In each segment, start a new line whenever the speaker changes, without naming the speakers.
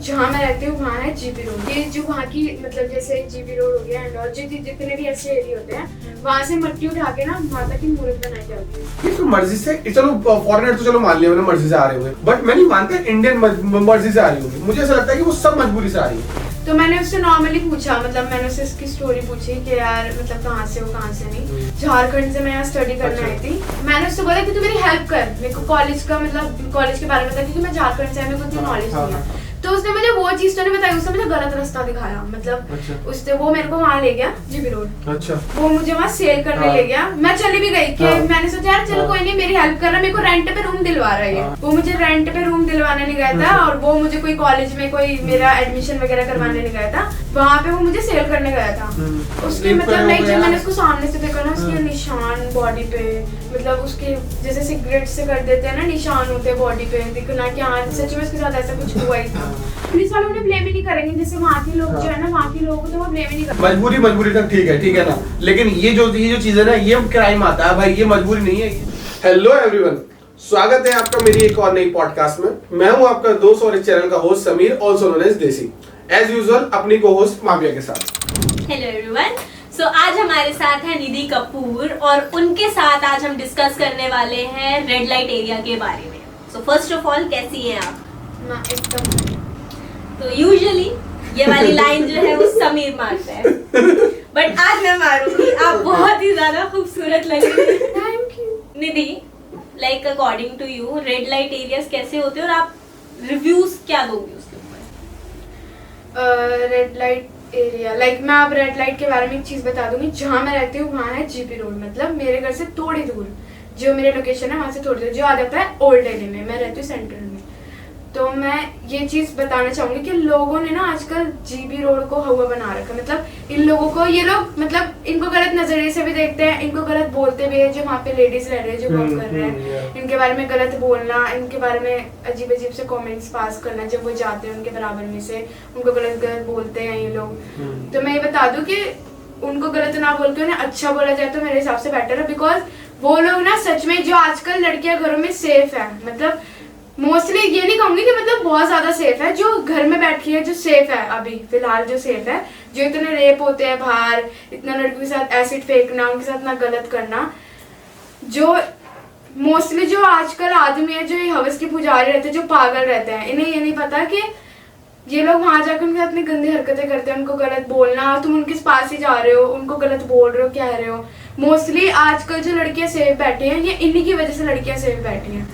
जहाँ मैं रहती हूँ वहाँ है जीबी रोड। ये जो वहाँ की मतलब जैसे जीबी रोड हो गया एंड और जितने भी ऐसे एरिया होते हैं वहाँ से मट्टी उठा के ना माता की मूर्त बनाई जाती है।
ये तो मर्जी से, चलो फॉरेनर तो चलो मान लिया मैंने मर्जी से आ रहे होंगे, बट मैं नहीं मानता इंडियन मर्जी से आ रही होगी। मुझे ऐसा लगता है कि वो सब मजबूरी से आ रही है।
तो मैंने उससे नॉर्मली पूछा, मतलब मैंने उससे इसकी स्टोरी पूछी कि यार मतलब कहाँ से हो कहाँ से नहीं। झारखंड से मैं यहाँ स्टडी करने आई थी। मैंने उससे बोला कि तू मेरी हेल्प कर, मेरे को कॉलेज का मतलब कॉलेज के बारे में बता, क्योंकि मैं झारखंड से मेरे को इतनी नॉलेज नहीं है। तो उसने मुझे वो चीज तो नहीं बताई, उसने मुझे गलत रास्ता दिखाया। मतलब उसने वो मेरे को वहाँ ले गया जीबी रोड। अच्छा। वो मुझे वहाँ सेल करने ले गया। मैं चली भी गई कि मैंने सोचा यार चलो कोई नहीं, मेरी हेल्प कर रहा है, मेरे को रेंट पे रूम दिलवा रहा है। वो मुझे रेंट पे रूम दिलवाने नहीं गया था और वो मुझे कोई कॉलेज में कोई मेरा एडमिशन वगैरह करवाने नहीं गया था। वहाँ पे वो मुझे सेल करने गया था। उसके मतलब नहीं, जब मैंने उसको सामने से देखा ना, उसके निशान बॉडी पे, मतलब उसके जैसे सिगरेट से कर देते हैं ना निशान होते हैं बॉडी पे, दिखना कि हाँ सच में उसके साथ ऐसा कुछ हुआ ही था। पुलिस वाले उन्हें ब्लेम ही नहीं करेंगे, जैसे वहाँ के लोग जो है ना, वहाँ के लोगों को तो वो ब्लेम ही नहीं करेंगे।
मजबूरी तक ठीक है ना, लेकिन ये जो चीज है ना, ये क्राइम आता है भाई, ये मजबूरी नहीं है। हेलो एवरीवन, स्वागत है आपका मेरी एक और नई पॉडकास्ट में। मैं हूँ आपका दोस्त और इस चैनल का host Sameer, also known as Desi. As usual अपनी को होस्ट माविया के साथ।
हेलो एवरीवन, सो आज हमारे साथ है निधि कपूर और उनके साथ आज हम डिस्कस करने वाले हैं रेड लाइट एरिया के बारे में। सो फर्स्ट ऑफ ऑल कैसी हैं आप?
मैं एकदम।
तो यूजुअली ये वाली लाइन जो है वो समीर मारता है, बट आज मैं मारूंगी। आप बहुत ही ज्यादा खूबसूरत लग रही हैं।
Thank you.
Nidhi, like according to you red light areas कैसे होते हैं और आप रिव्यूज क्या दोगे उसके ऊपर?
रेड लाइट एरिया लाइक मैं अब रेड लाइट के बारे में एक चीज बता दूंगी। जहाँ मैं रहती हूँ वहाँ है जीबी रोड, मतलब मेरे घर से थोड़ी दूर, जो मेरे लोकेशन है वहाँ से थोड़ी दूर, जो आ जाता है ओल्ड दिल्ली में। मैं रहती हूँ सेंट्रल में। तो मैं ये चीज बताना चाहूंगी कि लोगों ने ना आजकल जीबी रोड को हवा बना रखा। मतलब इन लोगों को, ये लोग मतलब इनको गलत नजरिए से भी देखते हैं, इनको गलत बोलते भी है। जो वहाँ पे लेडीज रह रहे हैं, जो वर्क कर रहे हैं, इनके बारे में गलत बोलना, इनके बारे में अजीब अजीब से कमेंट्स पास करना। जब वो जाते हैं उनके बराबर में से उनको गलत बोलते हैं ये लोग। तो मैं ये बता दूं कि उनको गलत ना बोल के उन्हें अच्छा बोला जाए तो मेरे हिसाब से बेटर है। बिकॉज वो लोग ना सच में, जो आजकल लड़कियां घरों में सेफ है, मतलब मोस्टली ये नहीं कहूंगी कि मतलब बहुत ज्यादा सेफ है, जो घर में बैठी है जो सेफ है अभी फिलहाल, जो सेफ है, जो इतने रेप होते हैं बाहर, इतना लड़कियों के साथ एसिड फेंकना, उनके साथ ना गलत करना, जो मोस्टली जो आजकल आदमी है जो ये हवस के पुजारी रहते हैं, जो पागल रहते हैं, इन्हें ये नहीं पता कि ये लोग वहां जाकर उनके साथ इतनी गंदी हरकतें करते हैं। उनको गलत बोलना, तुम उनके पास ही जा रहे हो, उनको गलत बोल रहे हो, कह रहे हो। मोस्टली आजकल जो लड़कियां सेफ बैठी हैं, ये इन्हीं की वजह से लड़कियां सेफ बैठी हैं,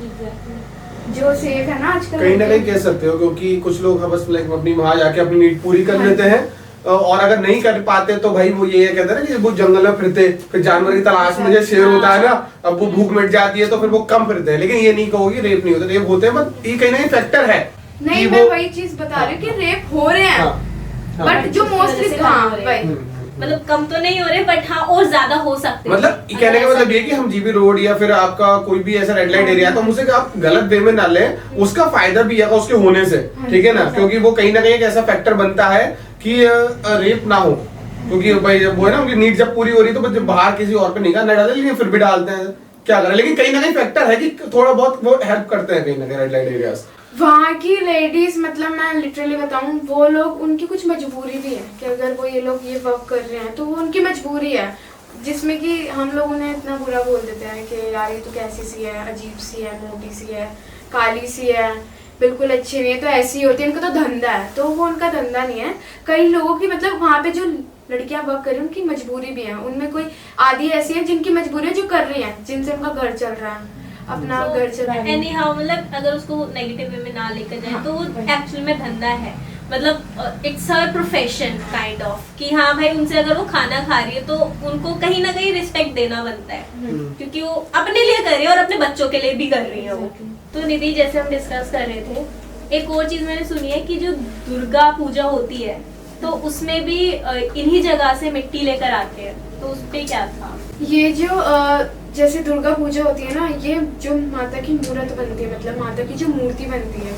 जो सेफ है ना आजकल।
कहीं ना कहीं कह सकते हो, क्योंकि कुछ लोग बस लाइक अपनी वहां जाके अपनी नीड पूरी कर लेते हैं, और अगर नहीं कर पाते तो भाई वो ये कहते हैं ना कि वो जंगल में फिरते, फिर जानवर की तलाश में, जैसे शेर होता है ना, अब वो भूख मिट जाती है तो फिर वो कम फिरते हैं। लेकिन ये नहीं कहोगी रेप नहीं होते, रेप होते हैं, बट ये कहीं ना कहीं फैक्टर है।
नहीं, मैं वही चीज बता रही हूँ कि रेप हो रहे हैं, बट जो मोस्टली
मतलब कम तो नहीं हो रहे, बट हाँ और ज्यादा हो सकते हैं।
मतलब कहने का मतलब ये कि हम जीबी रोड या फिर आपका कोई भी ऐसा रेड लाइट एरिया, तो मुझसे आप गलत वे में ना लें, उसका फायदा भी है उसके होने से, ठीक है ना, क्योंकि वो कहीं ना कहीं एक ऐसा फैक्टर बनता है कि रेप ना हो। क्योंकि भाई वो है ना, उनकी नीड जब पूरी हो रही तो बाहर किसी और पे निगाह न डाले, लेकिन फिर भी डालते हैं, क्या करें। लेकिन कहीं ना कहीं फैक्टर है कि थोड़ा बहुत वो हेल्प करते हैं कहीं ना कहीं रेड लाइट एरियाज।
वहाँ की लेडीज, मतलब मैं लिटरली बताऊं, वो लोग, उनकी कुछ मजबूरी भी है कि अगर वो ये लोग ये वर्क कर रहे हैं तो वो उनकी मजबूरी है, जिसमें कि हम लोग उन्हें इतना बुरा बोल देते हैं कि यार ये तो कैसी सी है, अजीब सी है, मोटी सी है, काली सी है, बिल्कुल अच्छी नहीं है, तो ऐसी होती है, इनका तो धंधा है। तो वो उनका धंधा नहीं है। कई लोगों की, मतलब वहाँ पे जो लड़कियां वर्क कर रही हैं उनकी मजबूरी भी है। उनमें कोई आधी ऐसी है जिनकी मजबूरी है, जो कर रही है, जिनसे उनका घर चल रहा है, अपना घर चला रही है।
एनी हाउ, मतलब अगर उसको नेगेटिव वे में ना लेकर जाए तो वो एक्चुअल में धंधा है। मतलब it's her profession kind of, कि हाँ भाई उनसे अगर वो खाना खा रही है तो उनको कहीं ना कहीं रिस्पेक्ट देना बनता है, क्योंकि वो अपने लिए कर रही है और अपने बच्चों के लिए भी कर रही है वो। तो निधि, जैसे हम डिस्कस कर रहे थे, एक और चीज मैंने सुनी है कि जो दुर्गा पूजा होती है तो उसमें भी इन्हीं जगह से मिट्टी लेकर आते हैं, तो उस पे क्या था?
ये जो जैसे दुर्गा पूजा होती है ना, ये जो माता की मूर्त बनती है, मतलब माता की जो मूर्ति बनती है,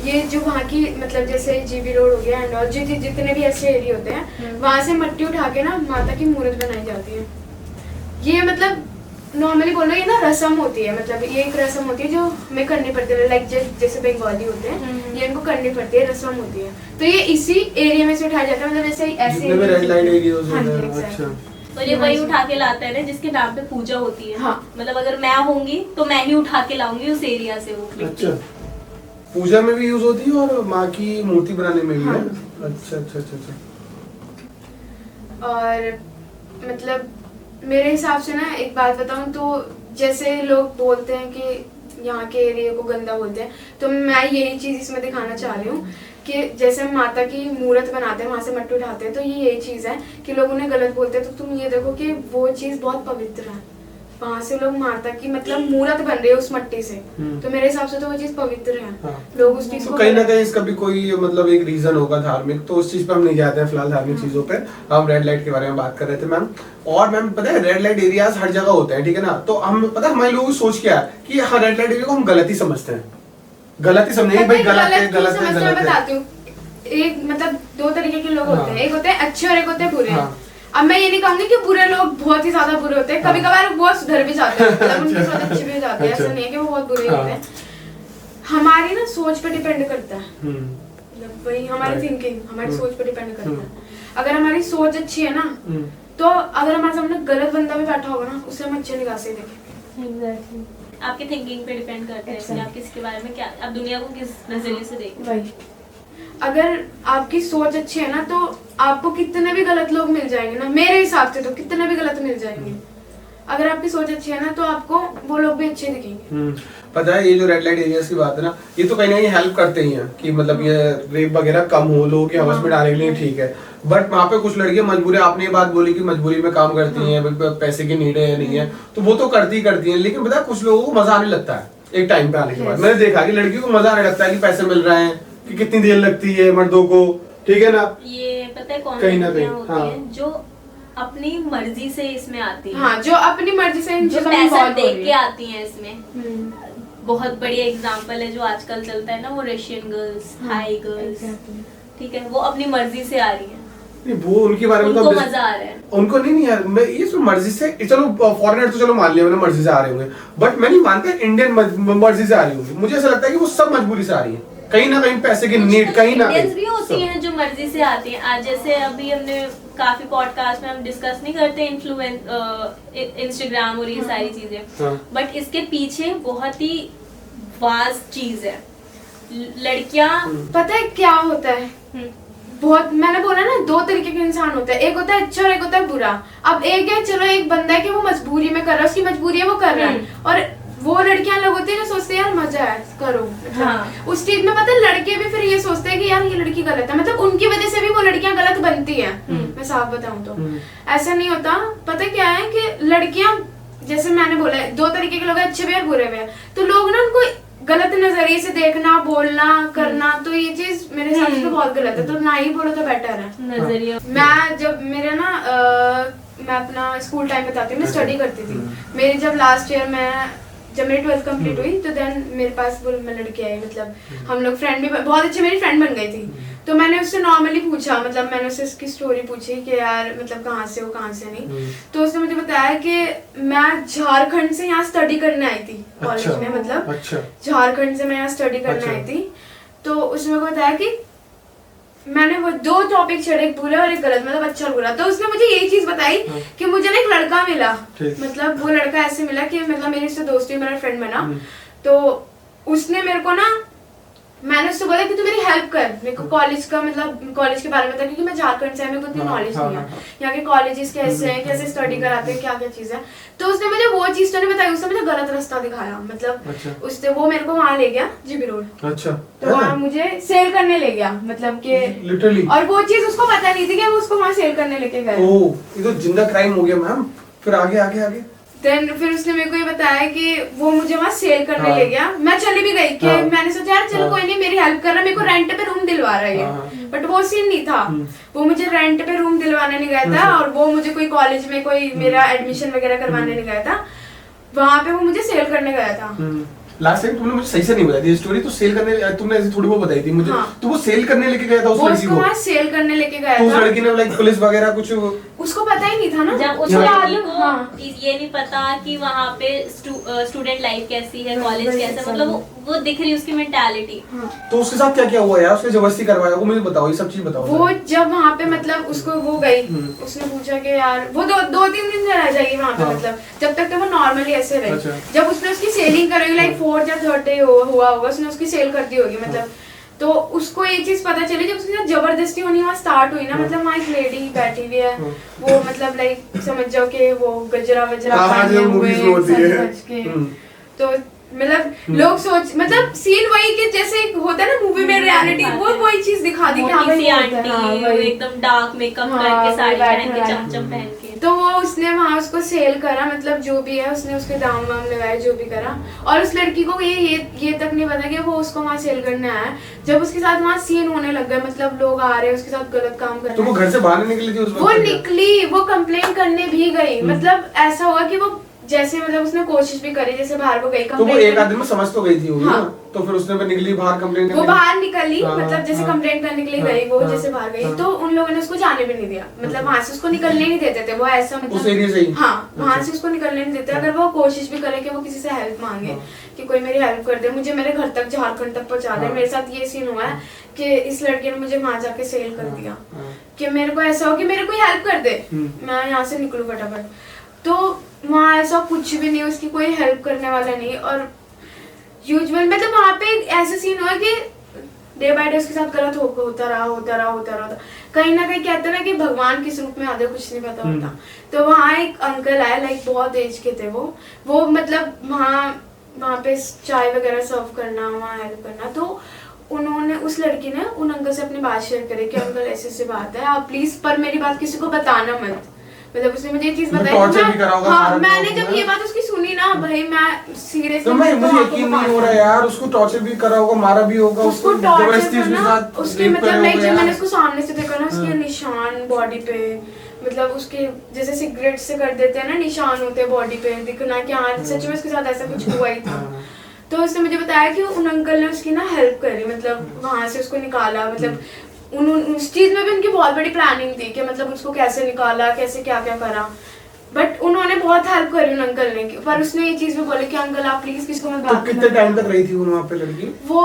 ये जो वहाँ की, मतलब जैसे जीबी रोड हो गया एंड और जितने भी ऐसे एरिया होते हैं, वहाँ से मट्टी उठा के ना माता की मूर्त बनाई जाती है। ये मतलब नॉर्मली बोलो ये ना रस्म होती है, मतलब ये एक रस्म होती है जो हमें करनी पड़ती है, लाइक जैसे बंगाली होते हैं ये इनको करनी पड़ती है, रस्म होती है। तो ये इसी एरिया में से उठाया जाता है, मतलब जैसे ऐसे
जितने भी रेड लाइट एरियाज
हाँ जी,
होते हैं।
exactly।
अच्छा,
और ये वही उठा के लाता है ना जिसके नाम पे पूजा होती है।
हाँ।
मतलब अगर मैं होंगी तो मैं ही उठा के लाऊंगी उस एरिया से वो मिट्टी।
अच्छा, पूजा में भी यूज होती है और माँ की मूर्ति बनाने में भी
हाँ।
है। अच्छा अच्छा अच्छा अच्छा।
और मतलब मेरे हिसाब से ना एक बात बताऊं तो जैसे लोग बोलते हैं कि यहाँ के एरिया को गंदा बोलते हैं, तो मैं यही चीज इसमें दिखाना चाह रही हूँ कि जैसे हम माता की मूर्त बनाते हैं वहां से मट्टी उठाते हैं, तो ये यही चीज है कि लोग उन्हें गलत बोलते हैं। तो तुम ये देखो कि वो चीज बहुत पवित्र है, वहां से लोग माता की मतलब मूर्त बन रही है उस मट्टी से, तो मेरे हिसाब से तो वो चीज पवित्र है।
हाँ।
लोग उस चीज
तो
को
कहीं ना कहीं इसका भी कोई मतलब एक रीजन होगा धार्मिक, तो उस चीज पे हम नहीं जाते हैं फिलहाल धार्मिक चीजों पे। हम रेड लाइट के बारे में बात कर रहे थे मैम। और मैम पता है रेड लाइट एरियाज हर जगह होते हैं, ठीक है ना, तो हम पता है हमारे लोगों की सोच क्या है कि हाँ रेड लाइट एरिया को हम गलत ही समझते हैं, गलत ही समझेंगे भाई, गलत है गलत है
मैं
गलत है।
बताती हूँ, एक मतलब दो तरीके के लोग
हाँ।
होते हैं, एक होते हैं अच्छे और एक होते हैं बुरे।
हाँ।
अब मैं ये नहीं कहूंगी कि बुरे लोग बहुत ही ज्यादा बुरे होते हैं, कभी कभार वो सुधर भी जाते हैं, मतलब उनके साथ अच्छे भी हो जाते हैं, ऐसा
अच्छा।
नहीं है कि वो बहुत बुरे
हाँ।
होते हैं। हमारी ना सोच पे डिपेंड करता है,
हम्म,
मतलब वही हमारी
Right.
थिंकिंग हमारी
हम्म।
सोच पे डिपेंड करता है। अगर हमारी सोच अच्छी है ना,
हम्म।
तो अगर हमारे सामने गलत बंदा भी बैठा होगा ना, उसे हम अच्छे निगाह से देखेंगे।
Exactly. आपके थिंकिंग पे डिपेंड करता है कि
Exactly.
आप किसके बारे में क्या, आप दुनिया को किस नजरिए से देखते
वही अगर आपकी सोच अच्छी है ना, तो आपको कितने भी गलत लोग मिल जाएंगे ना, मेरे हिसाब से तो कितने भी गलत मिल जाएंगे। अगर आपकी सोच अच्छी है ना, तो आपको वो लोग भी अच्छे दिखेंगे।
पता है ये जो रेड लाइट एरियाज की बात है ना, ये तो कहीं ना कहीं हेल्प करते ही हैं कि मतलब ये रेप वगैरह कम हो, लोगों की हवस में डालने के लिए ठीक है। बट वहाँ पे कुछ लड़कियां मजबूरी, आपने ये बात बोली कि मजबूरी में काम करती हैं, पैसे की नीड है नहीं है, तो वो तो करती हैं, लेकिन पता है कुछ लोगों को मजा आने लगता है एक टाइम पे आने के बाद। मैंने देखा कि लड़कियों को मजा आने लगता है कि पैसे मिल रहे हैं, कि कितनी देर लगती है मर्दों को, ठीक है ना।
ये पता है कौन
कहीं ना
लड़कियां
कहीं,
होती
हाँ।
हैं जो अपनी मर्जी से इसमें आती हैं,
हाँ, जो अपनी मर्जी से इन
जो
चीजों में
पैसा
involve हो
देख
रही
के
है।
आती हैं इसमें। बहुत बढ़िया एग्जांपल है जो आजकल चलता है ना, वो रशियन गर्ल्स, हाई गर्ल्स, ठीक है, वो अपनी मर्जी से आ रही हैं,
नहीं वो उनके बारे में तो
उनको
हम
मजा आ रहा है।
उनको नहीं यार, मैं ये सब मर्जी से, चलो फॉरेनर तो चलो मान लिया मैंने मर्जी से आ रहे होंगे, बट मैं नहीं मानता इंडियन मर्जी से आ रही होंगी। मुझे ऐसा लगता है कि वो सब मजबूरी से आ रही है, कहीं ना कहीं पैसे की नीड, कहीं ना
इंडियंस भी
कहीं
होती हैं जो मर्जी से आती हैं। आज जैसे अभी हमने काफी पॉडकास्ट में हम डिस्कस नहीं करते इंस्टाग्राम और ये सारी चीजें,
हाँ।
बट इसके पीछे बहुत ही वास्ट चीज है। लड़कियां
पता है क्या होता है, बहुत मैंने बोला ना दो तरीके के इंसान होते हैं, एक होता है अच्छा और एक होता है बुरा। अब एक है चलो एक बंदा है कि वो मजबूरी में कर रहा है, उसकी मजबूरी है वो कर रहा है, और वो लड़कियां लोग होती है जो सोचते हैं यार मजा है करो, मतलब
हाँ।
उस चीज में पता है लड़के भी फिर ये सोचते हैं कि यार ये लड़की गलत है, मतलब उनकी वजह से भी वो लड़कियां गलत बनती हैं। मैं साफ बताऊं तो ऐसा नहीं होता। पता है क्या है कि लड़कियां जैसे मैंने बोला दो तरीके के लोग हैं, अच्छे भी और बुरे भी हैं, तो लोग ना उनको गलत नजरिए से देखना, बोलना, करना, तो ये चीज मेरे हिसाब से तो बहुत गलत है, तो ना ही बोलो तो बेटर है।
नजरिया।
मैं जब मेरे ना मैं अपना स्कूल टाइम बताती हूँ, मैं स्टडी करती थी। मेरी जब लास्ट ईयर में जब मेरी 12th कंप्लीट हुई, तो देन मेरे पास वो लड़की आई, मतलब हम लोग फ्रेंड भी बहुत अच्छी मेरी फ्रेंड बन गई थी। तो मैंने उससे नॉर्मली पूछा, मतलब मैंने उससे उसकी स्टोरी पूछी कि यार मतलब कहाँ से हो कहाँ से नहीं, तो उसने मुझे बताया कि मैं झारखंड से यहाँ स्टडी करने आई थी कॉलेज में, मतलब
अच्छा
झारखंड से मैं यहाँ स्टडी करने
अच्छा।
आई थी। तो उसने मेरे को बताया कि मैंने वो दो टॉपिक छेड़े, एक बुरा और एक गलत, मतलब अच्छा और बुरा। तो उसने मुझे यही चीज बताई कि मुझे ना एक लड़का मिला,
ठीक।
मतलब वो लड़का ऐसे मिला कि मतलब मेरी उससे दोस्ती, मेरा फ्रेंड बना। तो उसने मेरे को ना, मैंने उससे बोला कि तू मेरी हेल्प कर, मेरे को कॉलेज का मतलब कॉलेज के बारे में बता, क्योंकि मैं झारखंड से, मेरे को इतनी नॉलेज नहीं है यहाँ के कॉलेजेस कैसे हैं, कैसे स्टडी कराते हैं, क्या क्या चीज है। तो उसने मुझे वो चीज तो नहीं बताई, उसने मुझे गलत रास्ता दिखाया, मतलब
अच्छा।
उसने वो मेरे को वहाँ ले गया जीबी रोड,
अच्छा,
तो वहाँ मुझे सेल करने ले गया, मतलब कि
लिटरली।
और वो चीज उसको पता नहीं थी कि वो उसको वहाँ सेल करने लेके गए।
ओह, ये तो जिंदा क्राइम हो गया मैम। फिर आगे आगे आगे
देन फिर उसने मेरे को ये बताया कि वो मुझे वहाँ सेल करने
हाँ।
ले गया। मैं चली भी गई कि
हाँ।
मैंने सोचा यार चलो
हाँ।
कोई नहीं, मेरी हेल्प कर रहा है, मेरे को रेंट पे रूम दिलवा रहा है ये,
हाँ।
बट वो सीन नहीं था। वो मुझे रेंट पे रूम दिलवाने नहीं गया था, और वो मुझे कोई कॉलेज में कोई मेरा एडमिशन वगैरह करवाने नहीं गया था, वहाँ पे वो मुझे सेल करने गया था।
लास्ट टाइम तुमने मुझे सही से नहीं बताई थी स्टोरी, तो सेल करने तुमने ऐसी थोड़ी बहुत बताई थी मुझे।
हाँ।
तो वो सेल करने लेके गया था उस
वो
लड़की
उसको
को,
वहाँ सेल करने लेके गया
तो उस
था।
लड़की ने लाइक पुलिस वगैरह कुछ
उसको पता ही नहीं था ना
जब उस
उसको
लड़की
बाद-
को
हाँ
ये नहीं पता कि वहाँ पे स्टूडेंट लाइफ कैसी है, कॉलेज
वही
कैसा है,
सब।
मतलब वो दिख रही उसकी मेंटालिटी।
हाँ
तो उसके साथ क्या क्या हुआ यार, उसने जबरदस्ती करवाया वो मुझे बताओ, ये सब चीज बताओ।
वो जब वहाँ पे मतलब उसको वो गई,
हम्म।
उसने पूछा कि यार वो दो तीन दिन रह जाएगी वहाँ पे,
हाँ।
मतलब जब तक तो वो नॉर्मली ऐसे रही।
अच्छा।
जब उसने उसकी सेलिंग करी लाइक 4th या 3rd डे हुआ होगा, उसने उसकी सेल कर दी होगी मतलब। तो उसको ये चीज पता चली जब उसके साथ जबरदस्ती होनी वहाँ स्टार्ट हुई ना,
हाँ।
मतलब वहाँ एक लेडी बैठी हुई है,
हाँ।
वो मतलब लाइक समझ जाओ कि वो गजरा वजरा
हाँ,
पहने
जो
हुए
movies में होती है।
सज-धज के।
हम्म।
तो मतलब लोग सोच मतलब सीन वही कि जैसे होता है ना मूवी में रियलिटी, वो वही चीज दिखा दी कि हाँ
मोटी
भाई
सी
वो होता है, हाँ,
आंटी
वही।
एकदम डार्क मेकअप
हाँ,
करके,
वही
साड़ी
बैठा
पहन के,
है।
चमचम पहन के।
तो वो उसने वहाँ उसको सेल करा, मतलब जो भी है उसने उसके दाम वाम लगाए, जो भी करा। और उस लड़की को ये तक नहीं पता कि वो उसको वहाँ सेल करने आया है। जब उसके साथ वहाँ सीन होने लग गए, मतलब लोग आ रहे हैं उसके साथ गलत काम कर
तो वो
रहे हैं,
घर से बाहर नहीं निकली थी उस
वो
वक्त?
निकली, वो कंप्लेन करने भी गई। मतलब ऐसा हुआ कि वो जैसे मतलब उसने कोशिश भी करी, जैसे बाहर वो गई
तो वो
कंप्लेन
एक आदमी में समझ तो गई थी होगी
हाँ।
ना, तो फिर उसने फिर निकली बाहर कंप्लेन
वो बाहर निकली,
हाँ,
मतलब जैसे
हाँ,
कंप्लेंट करने के लिए
हाँ,
गई वो,
हाँ,
जैसे बाहर गई
हाँ।
तो उन लोगों ने उसको जाने भी नहीं दिया, मतलब वहां से उसको निकलने नहीं देते थे। वो ऐसा
उस
मतलब
एरिया से ही?
हाँ वहां
अच्छा।
से उसको निकलने नहीं देते। अगर वो कोशिश भी करे कि वो किसी से हेल्प मांगे
हाँ।
कि कोई मेरी हेल्प कर दे, मुझे मेरे घर तक झारखंड तक पहुंचा दे।
हाँ।
मेरे साथ ये सीन हुआ है कि इस लड़के ने मुझे वहां जाके सेल कर दिया,
हाँ।
कि मेरे को ऐसा हो कि मेरे कोई हेल्प कर दे, मैं यहाँ से निकलूं फटाफट। तो वहाँ ऐसा कुछ भी नहीं, उसकी कोई हेल्प करने वाला नहीं। और यूजुअल मतलब वहाँ पे ऐसा सीन हुआ कि डे बाय डे उसके साथ गलत होता रहा। कहीं ना कहीं कहते हैं ना कि भगवान किस रूप में आते कुछ नहीं पता होता। तो वहाँ एक अंकल आए, लाइक बहुत एज के थे वो मतलब वहाँ पे चाय वगैरह सर्व करना, वहाँ हेल्प करना। तो उन्होंने उस लड़की ने उन अंकल से अपनी बात शेयर करी कि अंकल ऐसे बात है, आप प्लीज पर मेरी बात किसी को बताना मत। मतलब उसने मुझे ये चीज
मतलब
बताई।
torture भी करा होगा,
हाँ
मारा भी
मैंने
होगा
जब
ना?
ये बात उसकी सुनी ना भाई, मैं सीरियसली
तो मैं मुझे यकीन नहीं हो रहा यार, उसको टॉर्चर भी करा होगा, मारा भी होगा,
उसको
जबरदस्ती
टॉर्चर
उसके
करना,
साथ
उसके
रेप
मतलब
करे
लाइक
होगा
जब मैंने
यार।
उसको सामने से देखा ना, उसके
हाँ।
निशान बॉडी पे, मतलब उसके जैसे सिगरेट से कर देते हैं ना निशान होते हैं बॉडी पे, दिखना कि हाँ सच में उसके साथ ऐसा कुछ हुआ ही था।
हाँ।
तो उसने मुझे बताया कि उन अंकल ने उसकी ना हेल्प करी, मतलब वहां से उसको निकाला। मतलब उस चीज में भी उनकी बहुत बड़ी प्लानिंग थी कि मतलब उसको कैसे निकाला, कैसे क्या क्या करा। बट उन्होंने बहुत हेल्प करी उन अंकल ने, पर उसने ये चीज भी बोली कि अंकल आप प्लीज किसको मत
तो
बात
कितने
करना।
टाइम तक रही थी वो वहाँ पे लड़की?
वो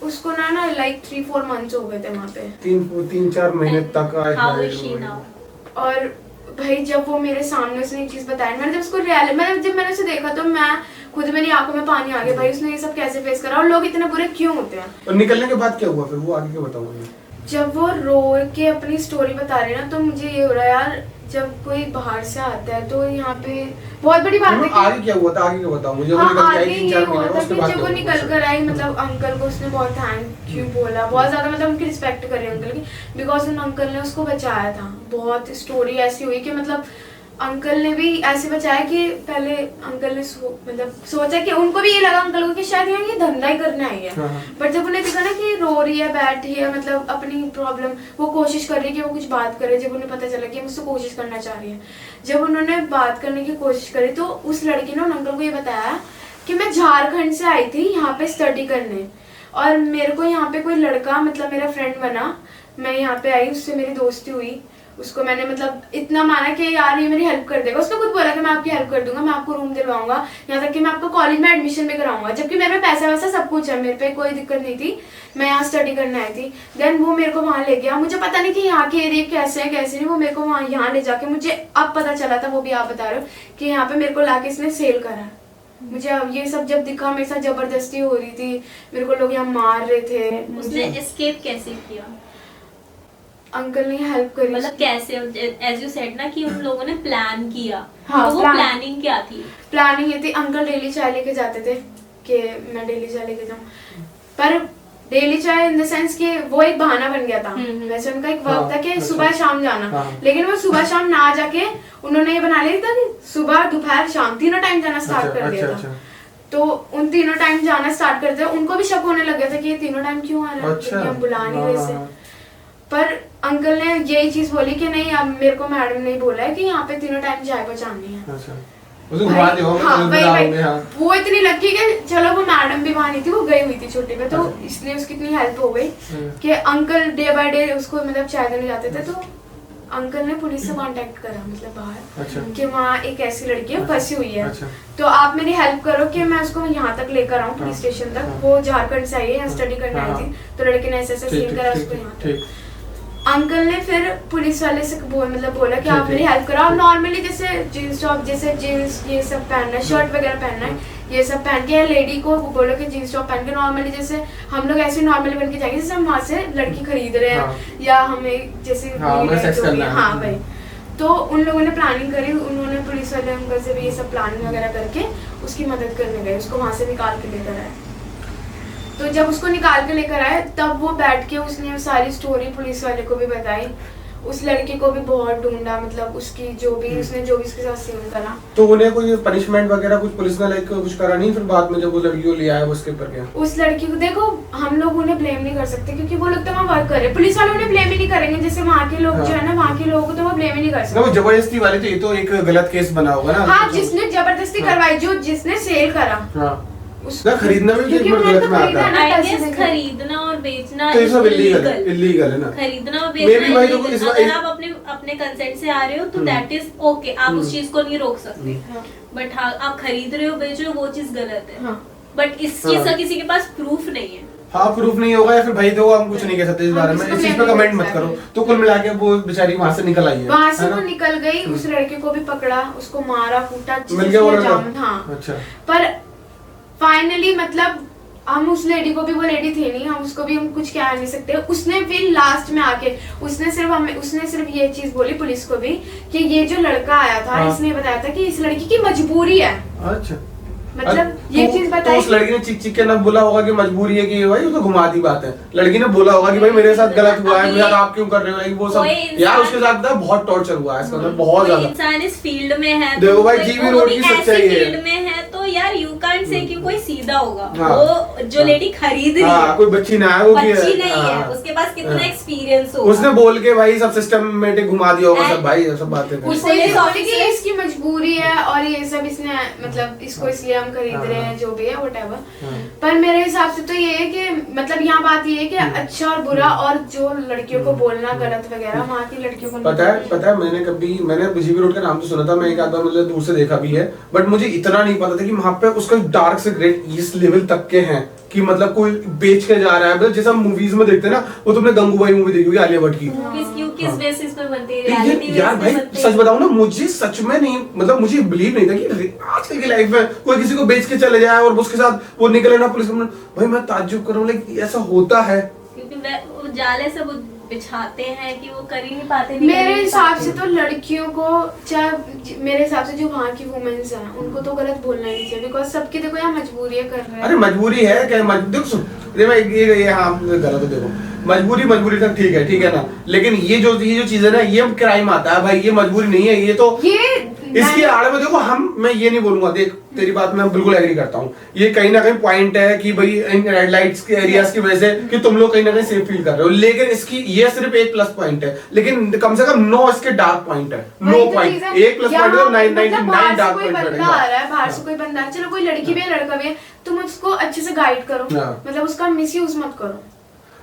उसको ना लाइक 3-4 मंथ्स हो गए थे वहाँ पे।
3-4 महीने तक आए
How
थे
is she
वो।
now?
और भाई जब वो मेरे सामने उसने ये चीज बताई, मैंने जब उसको मतलब जब मैंने उसे देखा तो मैं खुद मेरी आंखों में पानी आ गया भाई, उसने ये सब कैसे फेस करा और लोग इतने बुरे क्यों होते हैं।
और निकलने के बाद क्या हुआ फिर, वो आगे क्या बताओ मुझे?
जब वो रो के अपनी स्टोरी बता रही है ना, तो मुझे ये हो रहा है यार, जब कोई बाहर से आता है तो यहाँ पे बहुत बड़ी बात है कि
आगे क्या हुआ था, आगे क्या बताओ मुझे? वो
हाँ
निकल के आई
आगे ये
3-4
हुआ
महीने,
था
उसके
कि
बाद
जब
क्या
वो
हुआ?
निकल कर आई, मतलब अंकल को उसने बहुत थैंक यू बोला, बहुत ज्यादा मतलब उनकी रिस्पेक्ट करी अंकल की, बिकॉज उन अंकल ने उसको बचाया था। बहुत स्टोरी ऐसी हुई कि मतलब अंकल ने भी ऐसे बचाया कि पहले अंकल ने मतलब सोचा कि उनको भी ये लगा अंकल को कि शायद यहाँ ये धंधा ही करने आई है।
हाँ।
बट जब उन्हें देखा ना कि रो रही है, बैठी है, मतलब अपनी प्रॉब्लम वो कोशिश कर रही है कि वो कुछ बात करे, जब उन्हें पता चला कि मुझसे कोशिश करना चाह रही है, जब उन्होंने बात करने की कोशिश करी तो उस लड़की ने उन अंकल को ये बताया कि मैं झारखंड से आई थी यहाँ पे स्टडी करने, और मेरे को यहाँ पे कोई लड़का मतलब मेरा फ्रेंड बना, मैं यहाँ पे आई, उससे मेरी दोस्ती हुई, उसको मैंने मतलब इतना माना कि यार ये मेरी हेल्प कर देगा। उसने खुद बोला कि मैं आपकी हेल्प कर दूंगा, मैं आपको रूम दिलवाऊंगा, यहाँ तक कि मैं आपको कॉलेज में एडमिशन भी कराऊंगा, जबकि मेरे पे पैसा वैसा सब कुछ है, मेरे पे कोई दिक्कत नहीं थी, मैं यहाँ स्टडी करने आई थी। देन वो मेरे को वहाँ ले गया, मुझे पता नहीं कि यहाँ के एरिया कैसे है कैसे नहीं, वो मेरे को वहाँ यहाँ ले जाके मुझे अब पता चला था, वो भी आप बता रहे हो कि यहाँ पे मेरे को लाके इसने सेल करा है। मुझे अब ये सब जब दिखा, मेरे साथ जबरदस्ती हो रही थी, मेरे को लोग यहाँ मार रहे थे।
उसने एस्केप कैसे किया?
अंकल ने हेल्प करी,
मतलब कैसे, एज यू सेड ना कि उन लोगों ने प्लान किया,
हाँ,
तो वो प्लानिंग क्या थी?
प्लानिंग ये थी, अंकल डेली चाय लेके जाते थे कि मैं डेली चाय लेके जाऊँ, पर डेली चाय इन द सेंस कि वो एक बहाना बन गया था। वैसे उनका एक वर्क था कि
अच्छा।
सुबह शाम जाना,
हाँ।
लेकिन वो सुबह शाम ना जाके उन्होंने ये बना लिया था कि सुबह दोपहर शाम तीनों टाइम जाना स्टार्ट कर दिया था। तो उन तीनों टाइम जाना स्टार्ट करते, उनको भी शक होने लग गया था कि ये तीनों टाइम क्यों आ रहा है,
अच्छा।
हम बुला नहीं
हाँ,
रहे से।
हाँ।
पर अंकल ने यही चीज बोली कि नहीं, अब मेरे को मैडम ने बोला है कि यहाँ पे तीनों टाइम चाय पहुँचानी है।
अच्छा, उसे घुमा दे हो,
हाँ,
मैं
वही,
बता
वही।
दूंगा, हाँ।
वो इतनी लकी कि चलो वो मैडम भी वहाँ नहीं थी, वो गई हुई थी छुट्टी पे, तो इसलिए उसकी इतनी हेल्प हो गई
हाँ।
कि अंकल डे बाय डे उसको मतलब चाय देने जाते थे। तो अंकल ने पुलिस से कांटेक्ट करा मतलब बाहर
अच्छा
कि वहाँ एक ऐसी लड़की है फंसी हुई है,
अच्छा
तो आप मेरी हेल्प करो कि मैं उसको यहाँ तक लेकर आऊँ पुलिस स्टेशन तक। वो झारखंड से आई है, यहाँ स्टडी करने आई थी, तो लड़के ने ऐसा ऐसा सीन करा उसको यहाँ तक। अंकल ने फिर पुलिस वाले से बोला कि आप मेरी हेल्प करो। आप नॉर्मली जैसे जीन्स टॉप, जैसे जीन्स ये सब पहनना है, शर्ट वगैरह पहनना है, ये सब पहन के लेडी को बोलो कि जीन्स टॉप पहन के नॉर्मली जैसे हम लोग ऐसे नॉर्मली बन के जाएंगे जैसे हम वहाँ से लड़की खरीद रहे हैं या हमें जैसे हाँ भाई। तो उन लोगों ने प्लानिंग करी, उन्होंने पुलिस वाले अंकल से भी ये सब प्लानिंग वगैरह करके उसकी मदद करने गए, उसको वहाँ से निकाल के लेकर आए। तो जब उसको निकाल के लेकर आए तब वो बैठ के उसने सारी स्टोरी पुलिस वाले को भी बताई। उस लड़के को भी बहुत ढूंढा, मतलब उसकी जो भी उसने जो भी उसके साथ सीन करा।
तो उन्हें कोई पनिशमेंट वगैरह कुछ पुलिस ने लाइक कुछ करा नहीं फिर बाद में जब वो लड़की को ले आया उसके ऊपर क्या? उस
लड़की को देखो हम लोग उन्हें ब्लेम नहीं कर सकते क्योंकि वो लोग तो वहाँ वर्क कर रहे हैं, पुलिस वाले उन्हें ब्लेम ही नहीं करेंगे। जैसे वहाँ के लोग जो है ना, वहाँ के लोगों को तो वो ब्लेम ही नहीं कर सकते।
वो जबरदस्ती वाले तो ये तो एक गलत केस बना होगा ना।
हाँ, जिसने जबरदस्ती करवाई, जो जिसने सेल करा
उसका खरीदना भी एक गलत में आता है।
आई गेस खरीदना और बेचना
तो ये सब इल्लीगल है ना।
खरीदना और बेचना
illegal।
अगर आप अपने कंसेंट से आ रहे हो तो दैट इज ओके, आप उस चीज को नहीं रोक सकते। बट हाँ, आप खरीद रहे हो, बेच रहे हो, वो चीज गलत है। बट इस चीज का किसी के पास प्रूफ नहीं है।
हाँ, प्रूफ नहीं होगा या फिर भाई तो हम कुछ नहीं कह सकते इस बारे में, इस चीज पे कमेंट मत करो। तो कुल मिला के वो बेचारी वहाँ से निकल आई है,
वहाँ से वो निकल गई। उस लड़के को भी पकड़ा, उसको मारा कूटा,
मिल गया।
हाँ
अच्छा,
पर फाइनली मतलब हम उस लेडी को भी, वो लेडी थी नहीं, हम उसको भी हम कुछ कह नहीं सकते। उसने फिर लास्ट में आके उसने सिर्फ ये चीज बोली पुलिस को भी कि ये जो लड़का आया था इसने बताया था कि इस लड़की की मजबूरी है।
अच्छा,
मतलब ये चीज बताई।
तो उस लड़की ने चिक चिक के ना बोला होगा कि मजबूरी है कि भाई वो तो घुमा दी बात है। लड़की ने बोला होगा कि भाई मेरे साथ गलत हुआ है, यार आप क्यों कर रहे हो वो सब। यार उसके साथ ना बहुत टॉर्चर हुआ है इसके अंदर, बहुत ज्यादा।
इंसान इस फील्ड में है,
देखो भाई जीवी रोड की सच्चाई है।
फील्ड में है तो यार यू कांट से कि कोई सीधा होगा। वो जो लेडी खरीद रही है
कोई बच्ची ना है, वो
बच्ची नहीं है, उसके पास कितना एक्सपीरियंस होगा।
उसने बोल के भाई सब सिस्टमेटिक घुमा दिया होगा सब भाई, सब बातें।
उसने कि इसकी मजबूरी है और ये सब इसने मतलब इसको इसलिए हम खरीद रहे हैं, जो भी है व्हाटएवर। पर मेरे हिसाब से तो ये है कि मतलब यहाँ बात ये है कि अच्छा और बुरा और जो लड़कियों को बोलना गलत वगैरह, वहाँ की लड़कियों को
पता है मैंने जीवी रोड का नाम तो सुना था, मैं एक आध बार मतलब दूर से देखा भी है, बट मुझे इतना नहीं पता था कि वहाँ पे उसका डार्क से ग्रेड इस लेवल तक के हैं कि मतलब कोई बेच के जा रहा है। मतलब जैसे हम मूवीज में देखते हैं ना, वो तुमने गंगूबाई मूवी देखी होगी आलिया भट्ट की।
किस बेसिस पे बनती है, रियलिटी
यार भाई सच बताऊं ना, मुझे सच में नहीं मतलब मुझे बिलीव नहीं था कि आजकल की लाइफ में कोई किसी को बेच के चले जाए और उसके साथ वो निकले ना पुलिस। भाई मैं ताज्जुब कर रहा हूँ, लाइक ऐसा होता है
क्योंकि वो जाले से वो बिछाते हैं कि वो कर ही नहीं पाते।
मेरे हिसाब से तो लड़कियों को, चाहे मेरे हिसाब से जो वहाँ की वुमेन्स हैं उनको तो गलत बोलना ही नहीं चाहिए, बिकॉज सबकी देखो यहाँ मजबूरियाँ कर रहे हैं।
अरे मजबूरी है क्या? देखो सुन, ये हाँ गलत है। देखो मजबूरी तक ठीक है ना, लेकिन ये जो चीज है ना, ये क्राइम आता है भाई। ये मजबूरी नहीं है, ये तो इसकी आड़ में देखो मैं ये नहीं बोलूंगा, देख तेरी बात मैं बिल्कुल एग्री करता हूँ। ये कहीं ना कहीं पॉइंट है कि भाई इन रेड लाइट्स के एरियाज की वजह से कि तुम लोग कहीं ना कहीं सेफ फील कर रहे हो, लेकिन इसकी ये सिर्फ एक प्लस पॉइंट है, लेकिन कम से कम 9 इसके डार्क पॉइंट है। 9 पॉइंट, एक प्लस पॉइंट है, 9 डार्क पॉइंट है।
बाहर से कोई बंदा, चलो कोई लड़की भी है लड़का भी है, तुम उसको अच्छे से गाइड करो, मतलब उसका मिसयूज मत करो।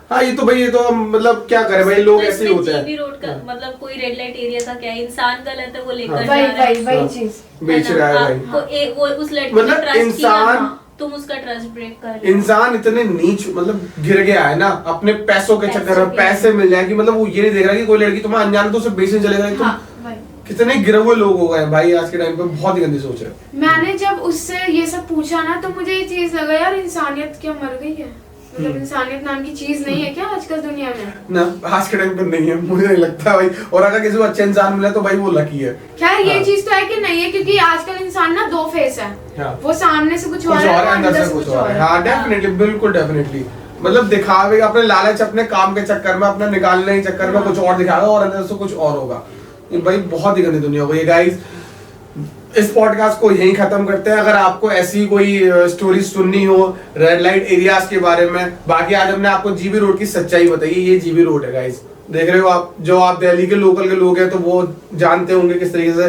हाँ ये तो मतलब क्या करे भाई, लोग ऐसे ही होते हैं।
जीवी रोड का मतलब कोई रेड लाइट एरिया का क्या है, इंसान गलत है वो लेकर जा रहा है,
वही चीज
बेच रहा है भाई।
वो उस लड़की
मतलब
ने ट्रस्ट
इंसान,
किया, तुम उसका ट्रस्ट ब्रेक कर रहे हो।
इंसान इतने नीच मतलब गिर गया है ना अपने पैसों के चक्कर में, पैसे मिल जाए कि मतलब वो ये नहीं देख रहा कि कोई लड़की तुम्हें अनजान तो उसे बेचने चलेगा। तुम कितने गिरे हुए लोग हो गए भाई आज के टाइम पे, बहुत ही गंदी सोच है।
मैंने जब उससे ये सब पूछा ना, तो मुझे ये चीज लगा यार इंसानियत क्या मर गई है, मतलब इंसानियत नाम की चीज नहीं है क्या आजकल दुनिया में? ना
आज के टाइम पर नहीं है, मुझे नहीं लगता भाई। और अगर किसी को अच्छा इंसान मिला तो भाई वो लकी है।
खैर ये चीज तो है कि नहीं है, क्योंकि आजकल इंसान ना 2 फेस है, वो सामने से कुछ और है,
अंदर से कुछ और है। हाँ डेफिनेटली, बिल्कुल डेफिनेटली। मतलब दिखावे अपने लालच, अपने काम के चक्कर में, अपने निकालने के चक्कर में कुछ और दिखाएगा और अंदर से कुछ और होगा। ये भाई बहुत ही गंदी दुनिया हो गई है गाइस। इस पॉडकास्ट को यहीं खत्म करते हैं। अगर आपको ऐसी कोई स्टोरी सुननी हो रेड लाइट एरियाज के बारे में, बाकी आज हमने आपको जीबी रोड की सच्चाई बताई। ये जीबी रोड है गाइस, देख रहे हो आप, जो आप दिल्ली के लोकल के लोग हैं तो वो जानते होंगे किस तरीके से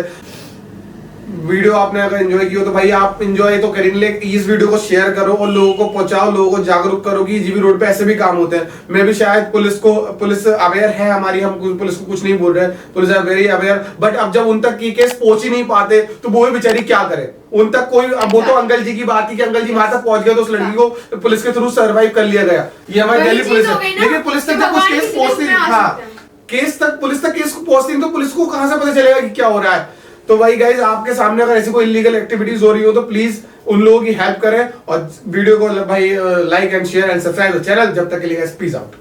वीडियो आपने अगर एंजॉय की हो तो भाई आप एंजॉय तो करें, लेकिन इस वीडियो को शेयर करो और लोगों को पहुंचाओ, लोगों को जागरूक करो कि जीबी रोड पे ऐसे भी काम होते हैं। मैं भी शायद पुलिस अवेयर है हमारी, हम पुलिस को कुछ नहीं बोल रहे, पुलिस है वेरी अवेयर, बट अब जब उन तक की केस पहुंच ही नहीं पाते तो वो बेचारी क्या करे, उन तक कोई, अब वो तो अंकल जी की बात थी कि अंकल जी वहां तक पहुंच गए तो उस लड़की को पुलिस के थ्रू सर्वाइव कर लिया गया। ये हमारी
वही
दिल्ली
चीज
पुलिस
हो
है,
गई ना,
लेकिन पुलिस तक
कि
जब कुछ
भगवान
केस
किसी
पहुंचती,
रूप में आ
हाँ
सकते हैं।
पुलिस तक केस पहुंचती तो पुलिस को कहां से पता चलेगा कि क्या हो रहा है। तो भाई गाइज आपके सामने अगर ऐसी कोई इलीगल एक्टिविटीज हो रही हो तो प्लीज उन लोगों की हेल्प करें और वीडियो को भाई like and share and subscribe the channel. जब तक के लिए पीस आउट।